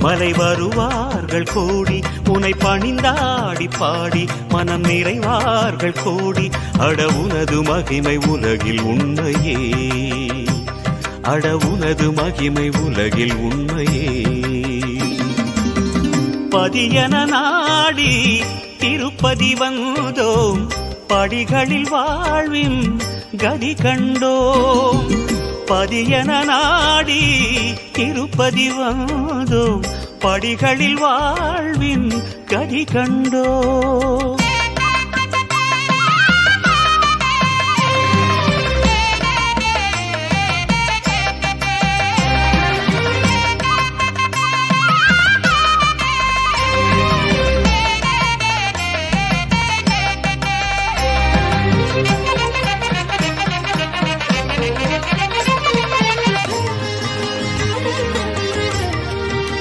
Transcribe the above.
மலை வருவார்கள் கோடி உனை பணிந்தாடி பாடி மனம் நிறைவார்கள் கோடி அட உனது மகிமை உலகில் உண்மையே அட உனது மகிமை உலகில் உண்மையே பதியன நாடி திருப்பதி வந்தோம் படிகளில் வாழ்வின் கதி கண்டோம் பதியன நாடி திருப்பதி வந்தோம் படிகளில் வாழ்வின் கதி கண்டோம்